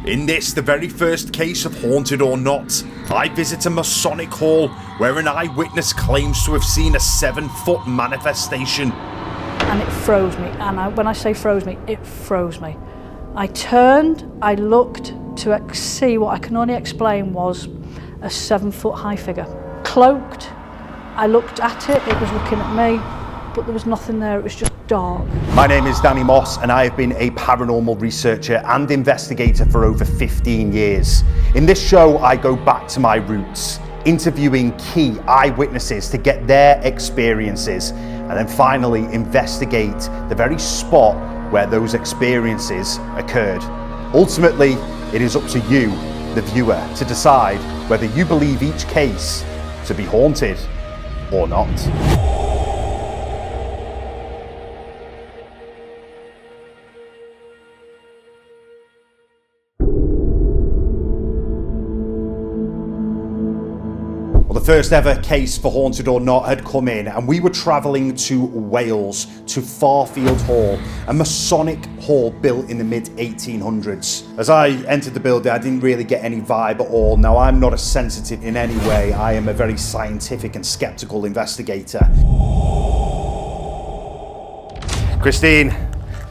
In this, the very first case of Haunted or Not, I visit a Masonic hall where an eyewitness claims to have seen a 7-foot manifestation. And it froze me, and when I say froze me, it froze me. I turned, I looked to see what I can only explain was a 7-foot high figure. Cloaked, I looked at it, it was looking at me, but there was nothing there, it was just dark. My name is Danny Moss and I have been a paranormal researcher and investigator for over 15 years. In this show, I go back to my roots, interviewing key eyewitnesses to get their experiences and then finally investigate the very spot where those experiences occurred. Ultimately, it is up to you, the viewer, to decide whether you believe each case to be haunted or not. Well, the first ever case for Haunted or Not had come in, and we were travelling to Wales, to Farfield Hall, a Masonic hall built in the mid-1800s. As I entered the building, I didn't really get any vibe at all. Now, I'm not a sensitive in any way. I am a very scientific and sceptical investigator. Christine,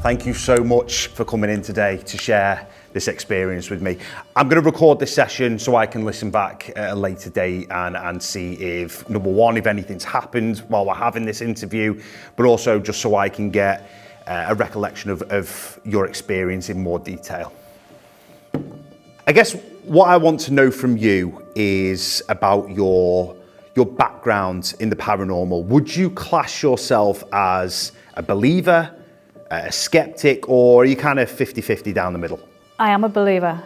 thank you so much for coming in today to share this experience with me. I'm going to record this session so I can listen back at a later date and see if, number one, if anything's happened while we're having this interview, but also just so I can get a recollection of your experience in more detail. I guess what I want to know from you is about your background in the paranormal. Would you class yourself as a believer, a skeptic, or are you kind of 50-50 down the middle? I am a believer,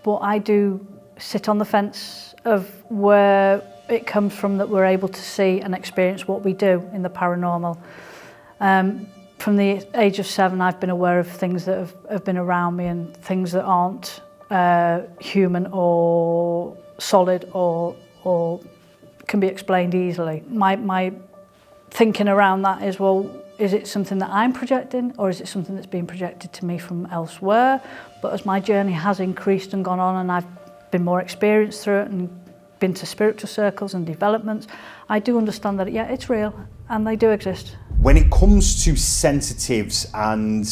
but I do sit on the fence of where it comes from that we're able to see and experience what we do in the paranormal. From the age of 7, I've been aware of things that have been around me and things that aren't human or solid or can be explained easily. My thinking around that is, well, is it something that I'm projecting, or is it something that's being projected to me from elsewhere? But as my journey has increased and gone on, and I've been more experienced through it and been to spiritual circles and developments, I do understand that, yeah, it's real and they do exist. When it comes to sensitives and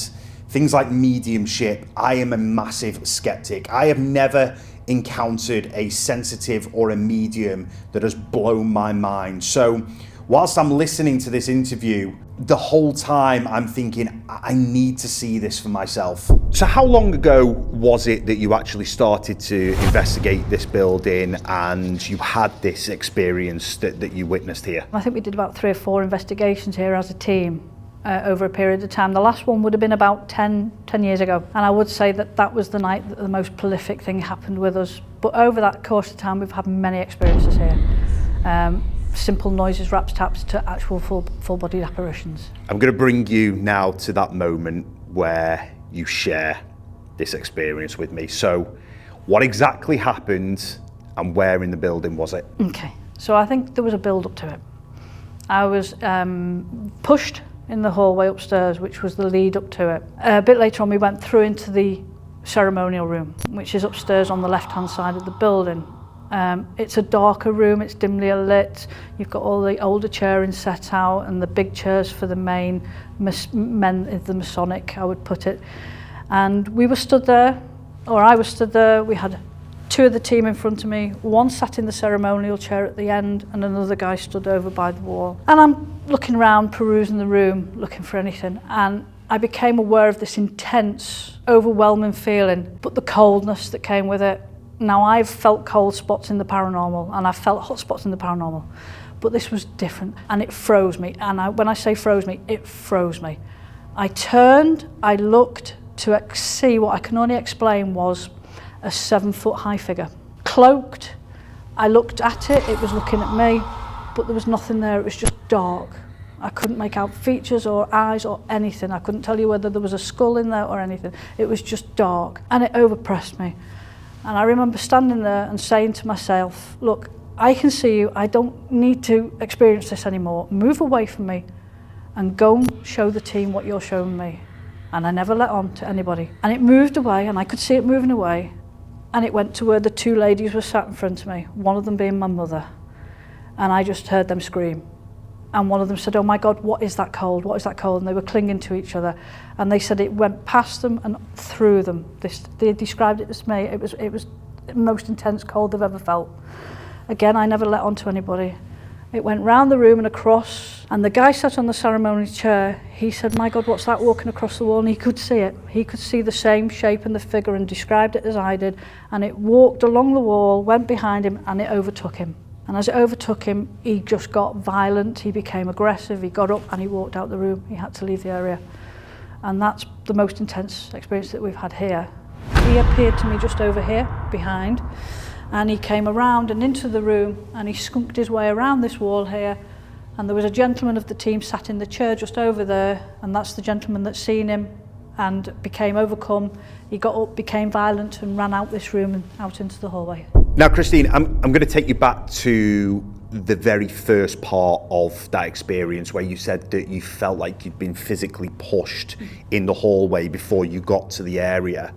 things like mediumship, I am a massive skeptic. I have never encountered a sensitive or a medium that has blown my mind. So whilst I'm listening to this interview, the whole time I'm thinking, I need to see this for myself. So how long ago was it that you actually started to investigate this building and you had this experience that you witnessed here? I think we did about 3 or 4 investigations here as a team over a period of time. The last one would have been about 10 years ago. And I would say that was the night that the most prolific thing happened with us. But over that course of time, we've had many experiences here. Simple noises, raps, taps, to actual full-bodied apparitions. I'm going to bring you now to that moment where you share this experience with me. So what exactly happened and where in the building was it? Okay, so I think there was a build-up to it. I was pushed in the hallway upstairs, which was the lead up to it. A bit later on, we went through into the ceremonial room, which is upstairs on the left-hand side of the building. It's a darker room, it's dimly lit, you've got all the older chairing set out and the big chairs for the main men, the Masonic, I would put it. And we were stood there, or I was stood there, we had 2 of the team in front of me, 1 sat in the ceremonial chair at the end and another guy stood over by the wall. And I'm looking around, perusing the room, looking for anything, and I became aware of this intense, overwhelming feeling, but the coldness that came with it. Now, I've felt cold spots in the paranormal and I've felt hot spots in the paranormal, but this was different and it froze me. And when I say froze me, it froze me. I turned, I looked to see what I can only explain was a 7-foot high figure. Cloaked, I looked at it, it was looking at me, but there was nothing there, it was just dark. I couldn't make out features or eyes or anything. I couldn't tell you whether there was a skull in there or anything. It was just dark and it overpressed me. And I remember standing there and saying to myself, look, I can see you, I don't need to experience this anymore. Move away from me and go and show the team what you're showing me. And I never let on to anybody. And it moved away and I could see it moving away. and it went to where the two ladies were sat in front of me, one of them being my mother, and I just heard them scream. And one of them said, "Oh my God, what is that cold? What is that cold?" And they were clinging to each other. And they said it went past them and through them. They described it to me. It was the most intense cold they've ever felt. Again, I never let on to anybody. It went round the room and across. And the guy sat on the ceremony chair. He said, "My God, what's that walking across the wall?" And he could see it. He could see the same shape and the figure and described it as I did. And it walked along the wall, went behind him, and it overtook him. And as it overtook him, he just got violent, he became aggressive, he got up and he walked out the room. He had to leave the area. And that's the most intense experience that we've had here. He appeared to me just over here, behind, and he came around and into the room and he skunked his way around this wall here. And there was a gentleman of the team sat in the chair just over there, and that's the gentleman that's seen him and became overcome. He got up, became violent and ran out this room and out into the hallway. Now, Christine, I'm going to take you back to the very first part of that experience where you said that you felt like you'd been physically pushed in the hallway before you got to the area.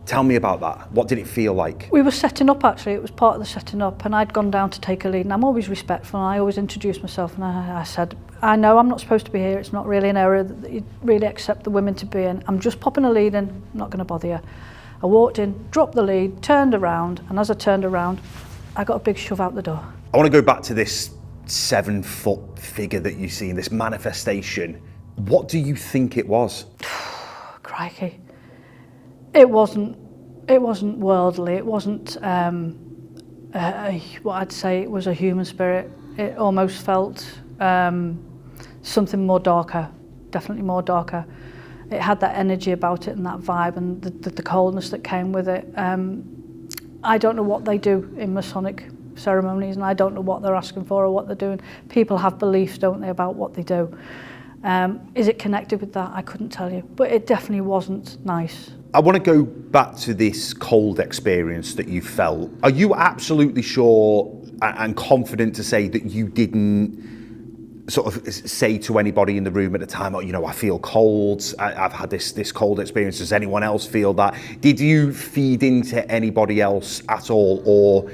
Tell me about that. What did it feel like? We were setting up, actually. It was part of the setting up, and I'd gone down to take a lead, and I'm always respectful, and I always introduced myself, and I said, "I know I'm not supposed to be here. It's not really an area that you really accept the women to be in. I'm just popping a lead in. I'm not going to bother you." I walked in, dropped the lead, turned around, and as I turned around, I got a big shove out the door. I want to go back to this 7-foot figure that you see in this manifestation. What do you think it was? Crikey. It wasn't worldly. It wasn't what I'd say it was a human spirit. It almost felt something more darker, definitely more darker. It had that energy about it and that vibe and the coldness that came with it. I don't know what they do in Masonic ceremonies, and I don't know what they're asking for or what they're doing. People have beliefs, don't they, about what they do. Is it connected with that? I couldn't tell you, but it definitely wasn't nice. I want to go back to this cold experience that you felt. Are you absolutely sure and confident to say that you didn't sort of say to anybody in the room at the time, "Oh, you know, I feel cold, I've had this cold experience, does anyone else feel that?" Did you feed into anybody else at all, or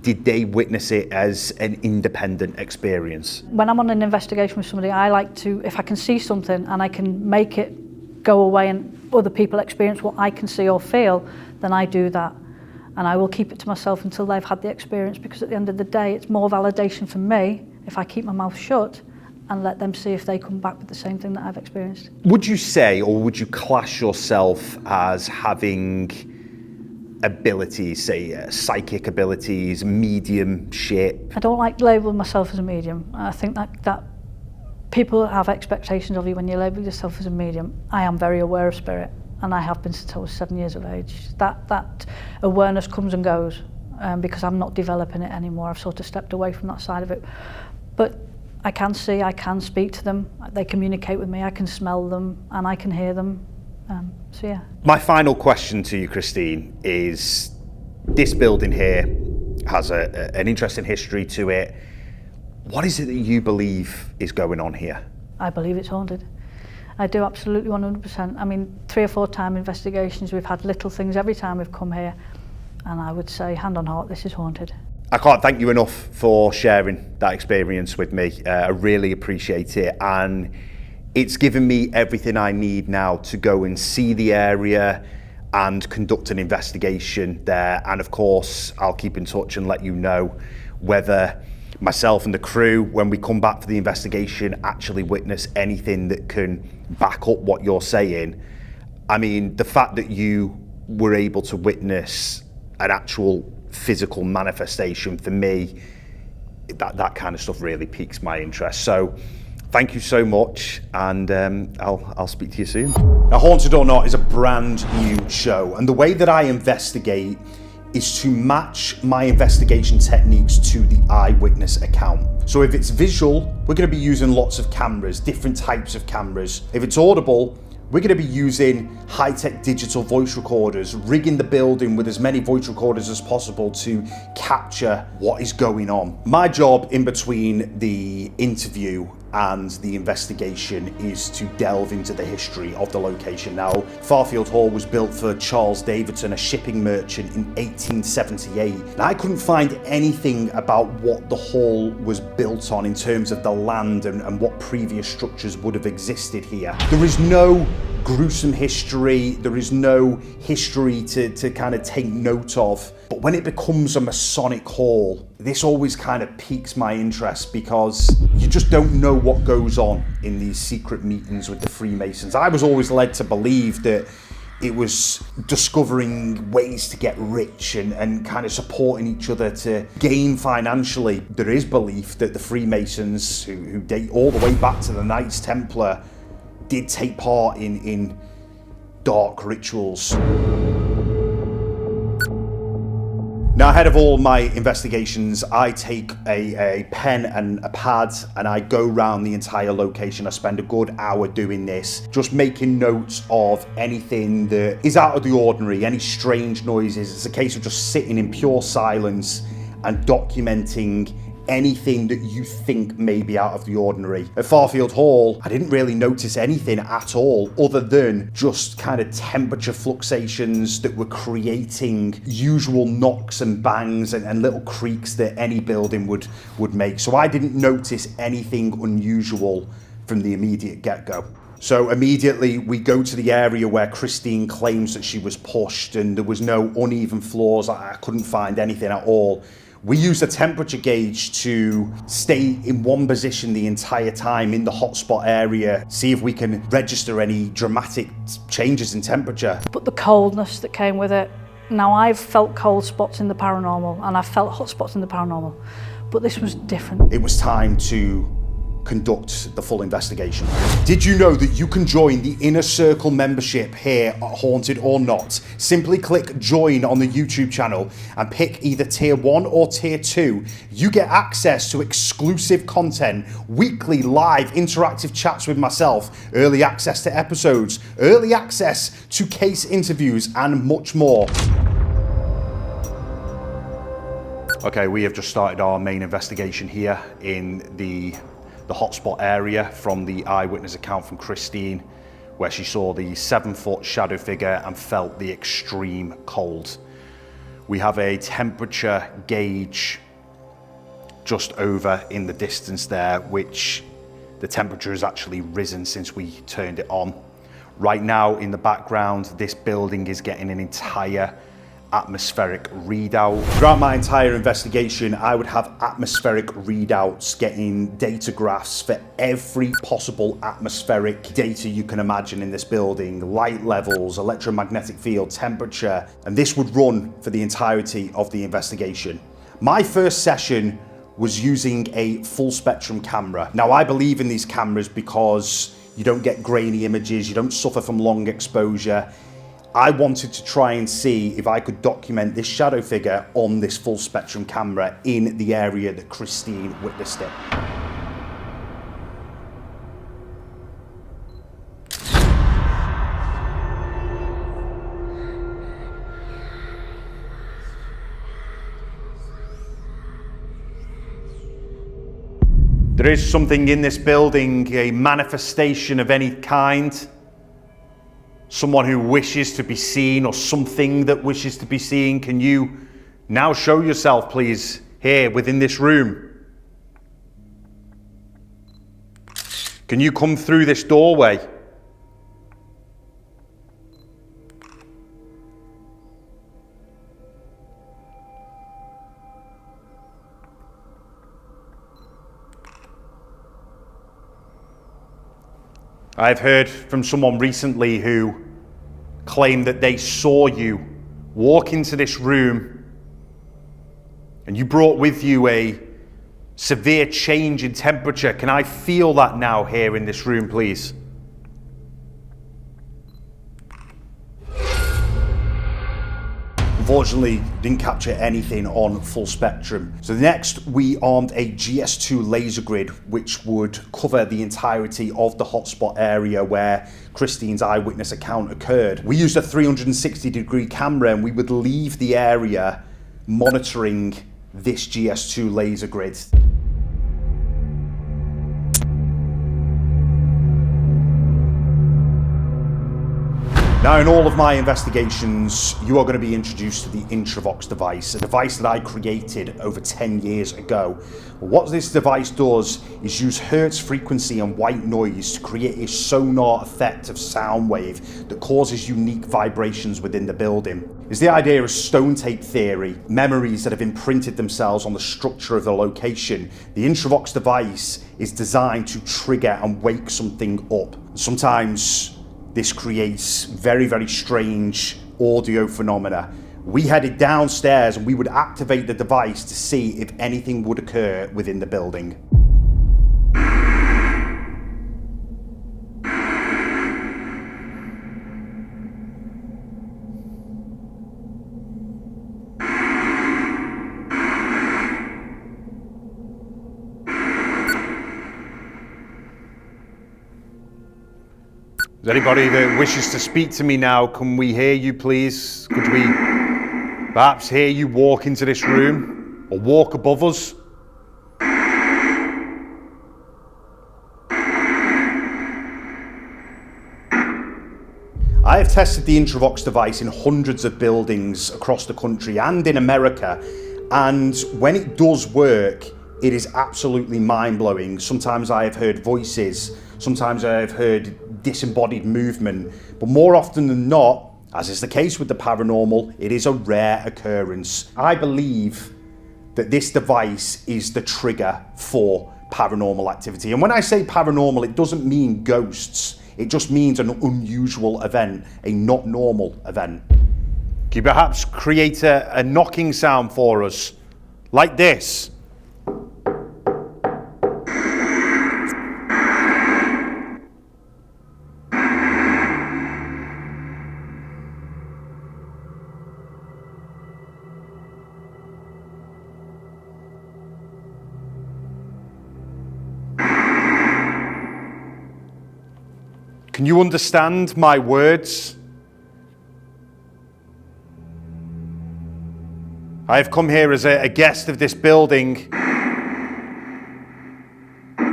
did they witness it as an independent experience? When I'm on an investigation with somebody, I like to, if I can see something and I can make it go away and other people experience what I can see or feel, then I do that. And I will keep it to myself until they've had the experience, because at the end of the day, it's more validation for me if I keep my mouth shut and let them see if they come back with the same thing that I've experienced. Would you say, or would you class yourself as having abilities, say psychic abilities, mediumship? I don't like labeling myself as a medium. I think that people have expectations of you when you label yourself as a medium. I am very aware of spirit, and I have been since I was 7 years of age. That awareness comes and goes because I'm not developing it anymore. I've sort of stepped away from that side of it. But I can see, I can speak to them, they communicate with me, I can smell them and I can hear them, so yeah. My final question to you, Christine, is this building here has an interesting history to it. What is it that you believe is going on here? I believe it's haunted. I do, absolutely 100%. I mean, 3 or 4 time investigations, we've had little things every time we've come here, and I would say, hand on heart, this is haunted. I can't thank you enough for sharing that experience with me. I really appreciate it, and it's given me everything I need now to go and see the area and conduct an investigation there. And of course, I'll keep in touch and let you know whether myself and the crew, when we come back for the investigation, actually witness anything that can back up what you're saying. I mean, the fact that you were able to witness an actual physical manifestation, for me, that kind of stuff really piques my interest. So thank you so much, and I'll speak to you soon. Now, Haunted or Not is a brand new show, and the way that I investigate is to match my investigation techniques to the eyewitness account. So if it's visual, we're going to be using lots of cameras, different types of cameras. If it's audible, we're going to be using high-tech digital voice recorders, rigging the building with as many voice recorders as possible to capture what is going on. My job in between the interview and the investigation is to delve into the history of the location. Now, Farfield Hall was built for Charles Davidson, a shipping merchant, in 1878. And I couldn't find anything about what the hall was built on in terms of the land and what previous structures would have existed here. There is no gruesome history, there is no history to kind of take note of. But when it becomes a Masonic hall, this always kind of piques my interest, because you just don't know what goes on in these secret meetings with the Freemasons. I was always led to believe that it was discovering ways to get rich and kind of supporting each other to gain financially. There is belief that the Freemasons, who date all the way back to the Knights Templar, did take part in dark rituals. Now, ahead of all my investigations, I take a pen and a pad and I go around the entire location. I spend a good hour doing this, just making notes of anything that is out of the ordinary, any strange noises. It's a case of just sitting in pure silence and documenting anything that you think may be out of the ordinary. At Farfield Hall, I didn't really notice anything at all, other than just kind of temperature fluctuations that were creating usual knocks and bangs and little creaks that any building would make. So I didn't notice anything unusual from the immediate get-go. So immediately we go to the area where Christine claims that she was pushed, and there was no uneven floors. I couldn't find anything at all. We used a temperature gauge to stay in one position the entire time in the hotspot area, see if we can register any dramatic changes in temperature. But the coldness that came with it. Now, I've felt cold spots in the paranormal and I've felt hot spots in the paranormal, but this was different. It was time to conduct the full investigation. Did you know that you can join the Inner Circle membership here at Haunted or Not? Simply click join on the YouTube channel and pick either tier 1 or tier 2. You get access to exclusive content, weekly live interactive chats with myself, early access to episodes, early access to case interviews, and much more. Okay, we have just started our main investigation here in the hotspot area from the eyewitness account from Christine, where she saw the 7-foot shadow figure and felt the extreme cold. We have a temperature gauge just over in the distance there, which the temperature has actually risen since we turned it on. Right now in the background, this building is getting an entire atmospheric readout. Throughout my entire investigation, I would have atmospheric readouts, getting data graphs for every possible atmospheric data you can imagine in this building, light levels, electromagnetic field, temperature, and this would run for the entirety of the investigation. My first session was using a full spectrum camera. Now, I believe in these cameras because you don't get grainy images, you don't suffer from long exposure. I wanted to try and see if I could document this shadow figure on this full spectrum camera in the area that Christine witnessed it. There is something in this building, a manifestation of any kind. Someone who wishes to be seen, or something that wishes to be seen. Can you now show yourself, please, here within this room? Can you come through this doorway? I've heard from someone recently who claimed that they saw you walk into this room and you brought with you a severe change in temperature. Can I feel that now here in this room, please? Unfortunately, didn't capture anything on full spectrum. So next, we armed a GS2 laser grid, which would cover the entirety of the hotspot area where Christine's eyewitness account occurred. We used a 360-degree camera, and we would leave the area monitoring this GS2 laser grid. Now, in all of my investigations, you are going to be introduced to the Intravox device, a device that I created over 10 years ago. What this device does is use hertz frequency and white noise to create a sonar effect of sound wave that causes unique vibrations within the building. It's the idea of stone tape theory, memories that have imprinted themselves on the structure of the location. The Intravox device is designed to trigger and wake something up. Sometimes this creates very, very strange audio phenomena. We headed downstairs and we would activate the device to see if anything would occur within the building. Is anybody that wishes to speak to me now, can we hear you please? Could we perhaps hear you walk into this room or walk above us? I have tested the Intravox device in hundreds of buildings across the country and in America, and when it does work, it is absolutely mind-blowing. Sometimes I have heard voices, sometimes I have heard disembodied movement, but more often than not, as is the case with the paranormal, it is a rare occurrence. I believe that this device is the trigger for paranormal activity. And when I say paranormal, it doesn't mean ghosts. It just means an unusual event, a not normal event. Can you perhaps create a knocking sound for us, like this? Can you understand my words? I have come here as a guest of this building. I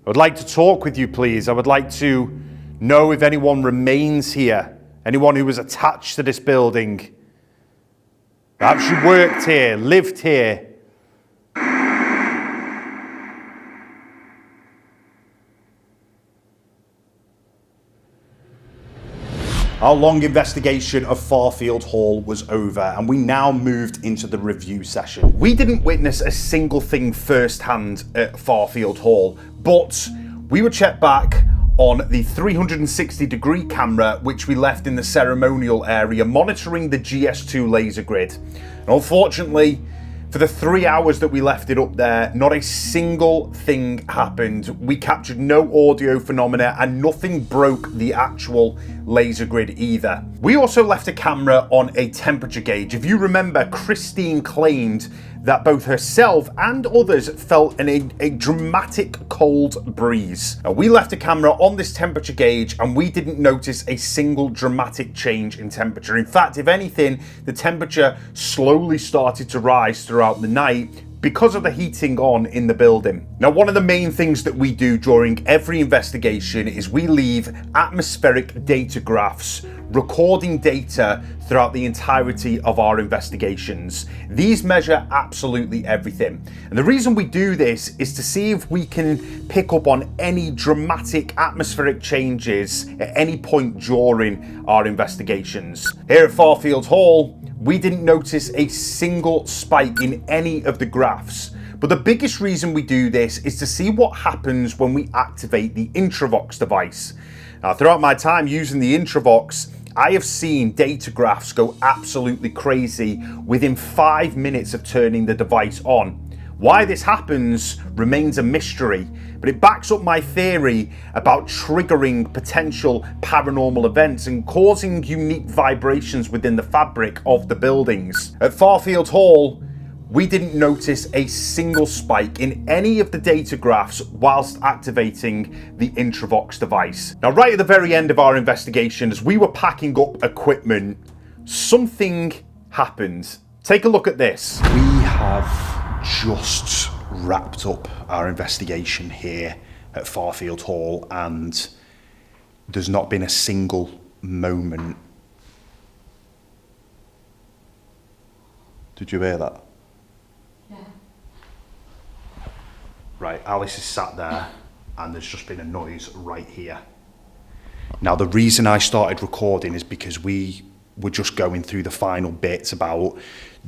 would like to talk with you, please. I would like to know if anyone remains here, anyone who was attached to this building. Perhaps you worked here, lived here. Our long investigation of Farfield Hall was over, and we now moved into the review session. We didn't witness a single thing firsthand at Farfield Hall, but we were checked back on the 360-degree camera which we left in the ceremonial area monitoring the GS2 laser grid. And unfortunately, for the 3 hours that we left it up there, not a single thing happened. We captured no audio phenomena and nothing broke the actual laser grid either. We also left a camera on a temperature gauge. If you remember, Christine claimed that both herself and others felt a dramatic cold breeze. Now, we left a camera on this temperature gauge and we didn't notice a single dramatic change in temperature. In fact, if anything, the temperature slowly started to rise throughout the night because of the heating on in the building. Now, one of the main things that we do during every investigation is we leave atmospheric data graphs recording data throughout the entirety of our investigations. These measure absolutely everything. And the reason we do this is to see if we can pick up on any dramatic atmospheric changes at any point during our investigations. Here at Farfield Hall, we didn't notice a single spike in any of the graphs. But the biggest reason we do this is to see what happens when we activate the Intravox device. Now, throughout my time using the Intravox, I have seen data graphs go absolutely crazy within 5 minutes of turning the device on. Why this happens remains a mystery, but it backs up my theory about triggering potential paranormal events and causing unique vibrations within the fabric of the buildings. At Farfield Hall, we didn't notice a single spike in any of the data graphs whilst activating the Intravox device. Now, right at the very end of our investigation, as we were packing up equipment, something happened. Take a look at this. We have just wrapped up our investigation here at Farfield Hall, and There's not been a single moment. Did you hear that? Yeah. Right, Alice is sat there and there's just been a noise right here. Now, the reason I started recording is because we were just going through the final bits about,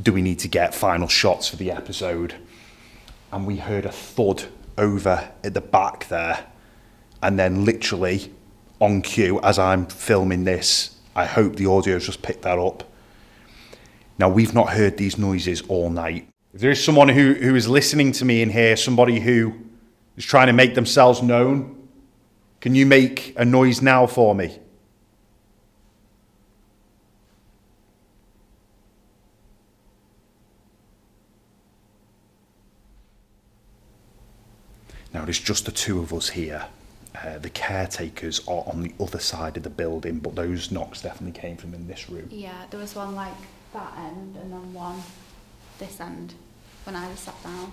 do we need to get final shots for the episode? And we heard a thud over at the back there. And then literally on cue, as I'm filming this, I hope the audio's just picked that up. Now, we've not heard these noises all night. If there is someone who is listening to me in here, somebody who is trying to make themselves known, can you make a noise now for me? Now, there's just the two of us here. The caretakers are on the other side of the building, but those knocks definitely came from in this room. Yeah, there was one like that end and then one this end when I was sat down.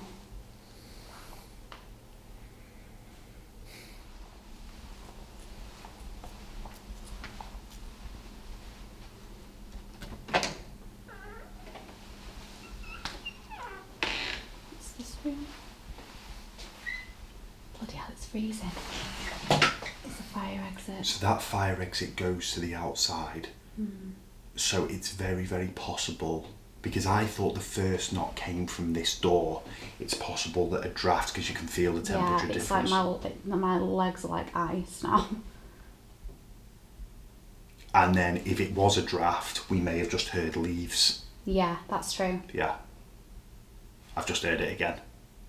What's this room? Bloody hell, it's freezing. It's a fire exit. So that fire exit goes to the outside. So it's very, very possible, because I thought the first knock came from this door, it's possible that a draft, because you can feel the temperature yeah, it's difference. like my legs are like ice now. And then if it was a draft, we may have just heard leaves. Yeah, that's true. Yeah. I've just heard it again.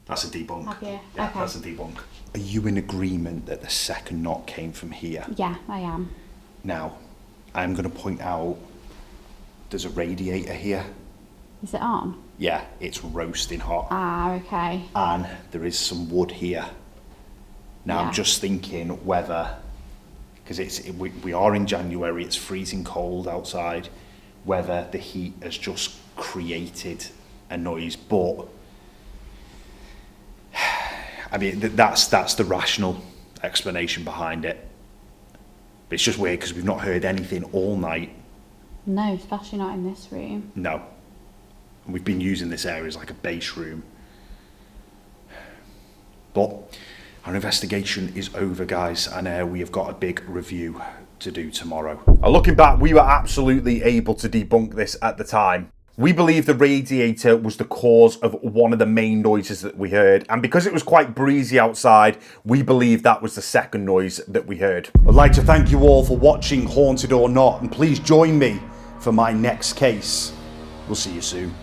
That's a debunk. Have you? Yeah, Okay. that's a debunk. Are you in agreement that the second knock came from here? Yeah, I am. Now, I'm going to point out there's a radiator here. Is it on? Yeah, it's roasting hot. Ah, okay. And there is some wood here. Now, Yeah. I'm just thinking whether, because we are in January, it's freezing cold outside, whether the heat has just created a noise. But I mean, that's the rational explanation behind it. But it's just weird because we've not heard anything all night. No, especially not in this room. No. And we've been using this area as like a base room. But our investigation is over, guys, and we have got a big review to do tomorrow. Looking back, we were absolutely able to debunk this at the time. We believe the radiator was the cause of one of the main noises that we heard, and because it was quite breezy outside, we believe that was the second noise that we heard. I'd like to thank you all for watching Haunted or Not, and please join me for my next case. We'll see you soon.